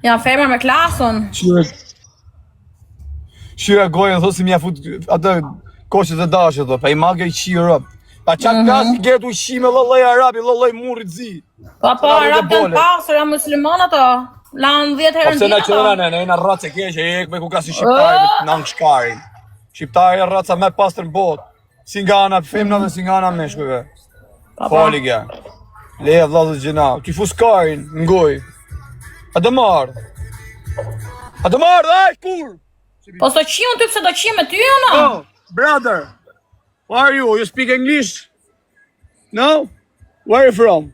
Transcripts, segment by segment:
Ja, femër me klasën. Shira gojën, thot si mja fut atë koqët e dashët, pa i magë i qi rëp. Pa qatë klasë gjerët u qi me lëlloj arabi, lëlloj murit zi. Pa arab janë pasër, janë musliman ato. Lanë 10 herë në dita. Pse na qëna në ena rratë e keqe, e ekme ku ka si shqiptari në angë shkarin. Shqiptari e rratë sa me pasër në botë. Si nga ana femna dhe si nga ana meshkëve. Fali gja. Leja vladhët gjena. Ti fu skarin, ngoj. A dë marrë. Aj, kur! Po së qion ty pëse do qi me ty o no? Oh, brother. Where are you? You speak English? No? Where are you from?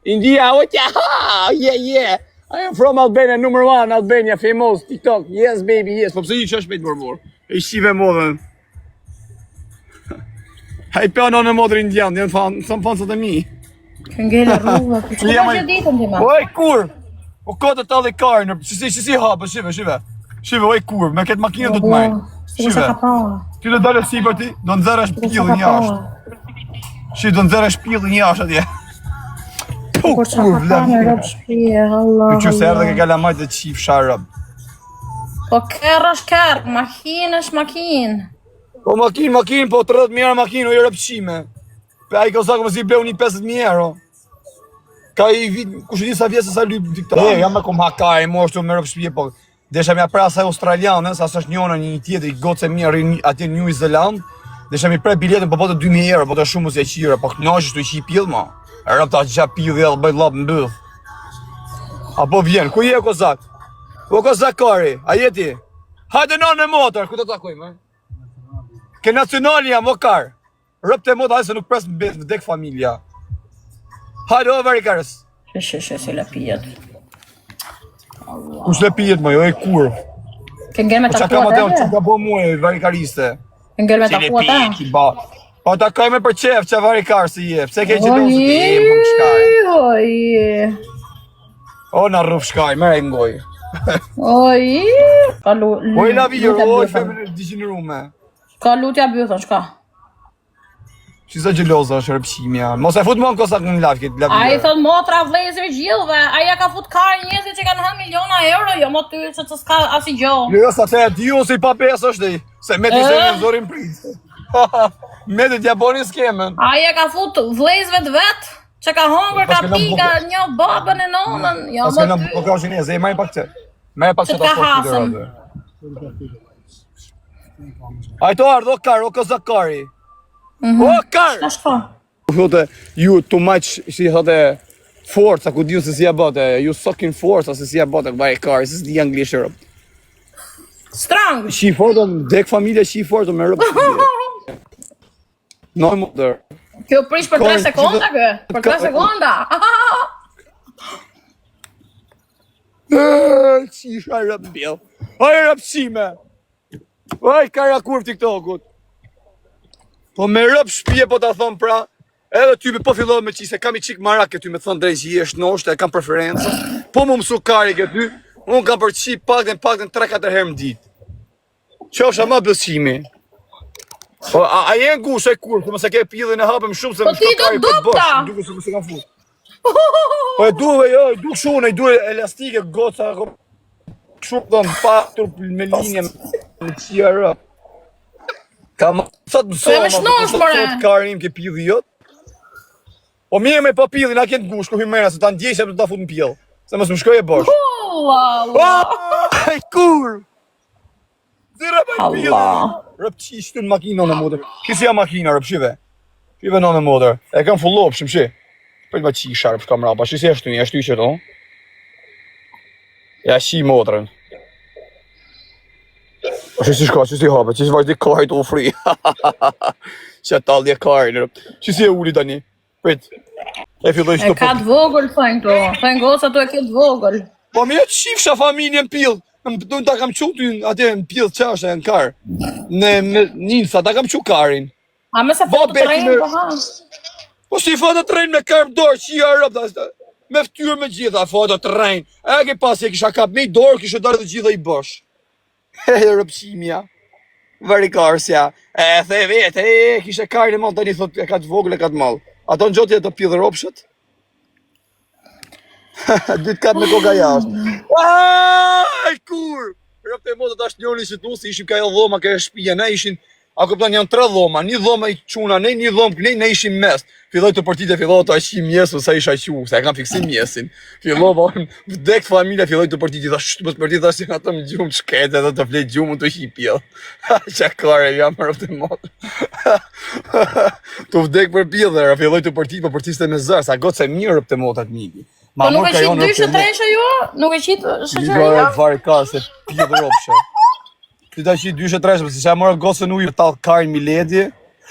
India? What? Yeah. I am from Albania, #1, Albania, famous, TikTok. Yes, baby, yes. Po pse i qash shpejt mërmur? E shive modën. Haj pjano në modër indian, janë fanë sot e mi. Këngele rrugë, që ka që ditën ti ma? Oj, kur? O kote talli karë, si hapë, shive. Shive, oj kur, me këtë makinë do të majnë. Shive, ty do dalë si për ti, do nëzere shpillin jashtë. Shive, do nëzere shpillin jashtë atje. Kur që ka pa në rëbë shpije, Allah. Për që se erdhe ke kalamajt dhe qif sharëb. Po kërë është kërë, makinë është makinë. Po makinë, po 30.000 euro makinë, o i rëpqime. Pe a i kozakë më si bleu një 50.000 euro. Ka i vit, ku shë di sa vjesë sa lypë dikta. Jam me kum hakaj, mo është me rëpë shpije, po. Desha mja pra asaj australianës, asë është njona një tjetër i gotë se mirë atje New Zealand. Desha mi pre biletën po bote 2.000 euro, bote shumë mësë e qire, po knaqë shtu i qi pillë ma. E rëp ta qa pillë dhe bëjt lapë në bëth. Apo vjen, ku je kozak? Po kozak kari, a jeti? Hajde në në motor, ku të takojmë? Ke nacionali jam, o karë. Rëp të motor, hajde se nuk presë më dek familja. Hajde, o varikarës. Se le pijet. Kush le pijet më, jo e kur. Këngel me takuat e? Që ka bo muaj, varikariste. Këngel me takuat e? Po ta kaj me për qef që varikarë si je, pse ke që do së të jemë për shkaj. O, në rrëf shkaj, mere i ngoj. O, i lavijër, o, i feme në digjinërume. Ka lutja bëthën, shka? Që sa gjeloza është rëpqimja, mos e fut më në kosak në lavijë. A i thot motra vlezër gjithve, a ja ka fut karë njëzit që kanë hënë miliona euro, jo më ty që të s'ka asi gjo. Jo, sa te e dio se i pa pesë është i, se me t'i se në zorin pritë. Me t'i t'ja boni skemen. A ja ka fut vlezëve të vetë, që ka hongër, ka pika, një babën e nonën, jo më ty. Po ka shineze, e maj pak që. Maj pak që ta fot Ajto ardh, o karë, o kozak kari. O karë! Shka shka? Thote, ju too much, si thote, forca, ku diu se si ja bote, ju sucking forca, se si ja bote, këba e karë, se si di anglisht e rëpë. Strong! Shi fortën, dek familje shi fortën me rëpë. No mother. Kjo prish për 3 sekonda kë? Për 3 sekonda? Si isha rëpë bjell. Oj rëpësime! Oj kara kur TikTokut. Po me rëpë shpije po ta thonë pra, edhe ty po fillohet me qise, kam i qik marak e ty me thonë drejt që i është noshtë, e kam preferencë. Po mu mësu kari ke ty, unë kam për qip pakten 3-4 herë më ditë. Qofsha ma bësimi. Po, a jenë gush e kur, ku mëse ke pillin e hapëm shumë se më shko kari për bësh, më duke se mëse kam fut. Po e duhe jo, e duhe shumë, e duhe elastike, goca, shumë dhe në patur me linje në qia rëpë. Ka më sot mësoma, sot karim ke pilli jot. Po mirë me pa pillin, a kënë gush, ku hymera, se ta ndjej se ta fut në pill. Se mësë më shkoj e bosh. Aj kur! Zira pa i pillin. Rëp qishtu në makina në modër. Kisi ja makina, rëp shive. Shive në modër. E kam fullop, shumë shi. Për ma qisha, rëp shkam rapa. Shisi e shtu që to. Ja shi modërën. Që si shka, që si hape, që si vazhdi kajt u fri. Që talli e kajnë, që si e uli tani. Prit, e filloj shtu. E ka të vogël, thënë to. Thënë gosa tu e ke të vogël. Po me e të shifsha familje në pillë. Në ta kam qutu atje në pillë qashe në karë. Në Nilsa, ta kam qutu karin. A me se foto të rejnë, po ha? Po si foto të rejnë me karë më dorë, që i arëp, me ftyrë me gjitha foto të rejnë. E ke pasi e kisha kap me i dorë, kisha darë të gjitha i bësh. E rëpqimja, varikarsja, e the vetë, kishe kajnë e malë, tani thot e ka të vogël e ka të malë. Ato në gjotje të pillë ropshët? Dytë katë me koka jashtë. Aj, kur! Rëpte motë tash njëri që tu, si ishim ka e dhoma, ka e shpija, ne ishin, a këpëtan janë 3 dhoma, një dhoma i quna, një dhomë, ne ishim mes. Filloj të partite, filloj të ashim mjesu, sa isha qu, se e kam fiksim mjesin. Filloj, vdek familja, filloj të partite, thash, të partite, thash, që nga të më gjumë shkete, dhe të flet gjumë, të hi pjell. Qakare, jam rëpte motë. Të vdek për pjell dhe, filloj të partite, për partiste me zërë, sa gotë se mirë rëpte motë atë miki. Po nuk e qitë 2-3 ju? Nuk e qitë shëqëria? Një varë ka se pjë dhe ropëshë. Ti ta qitë 2-3, se që e mërë gosën ujë për talë karën Miledi.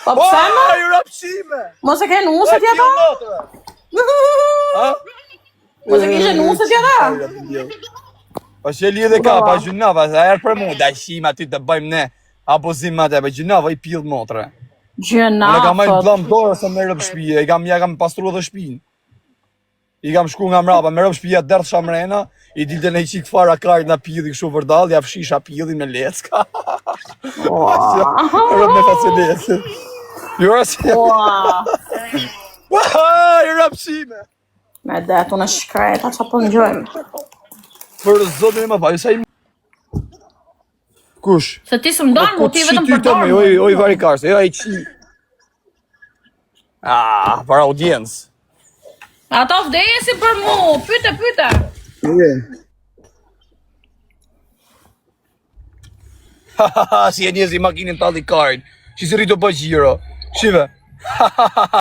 Po pëse më? Aj, rapsime! Mos e ke nusët jeta? Mos e ke ishe nusët jeta? Pa që lidhe ka, pa gjunava, a erë për mu, da shim aty të bëjmë ne, apo zimë atë, pa gjunava i pjëllë motre. Unë e kam majnë blam dorë se me rëpë shpije, ja kam pastru dhe shpinë. I kam shku nga mrapa, me rëpë shpija dërth shamrena, i dilte në i qikë fara karit nga pjidhi kështu vërdal, ja fshisha pjidhi me lecka. Rëpë me facilesit. Jura si... I rëpshime! Me detu në shkreta, që po njojmë. Për zotin e më baj, sa i... Kush? Se ti së mdonë, mu ti vetëm për dorë. Oj varikarse, jo i qi... Për audiencë. Ato vdesi për mu, pyte. Si e njëzi makinin talli karin, që si rritë bëj gjiro, shive.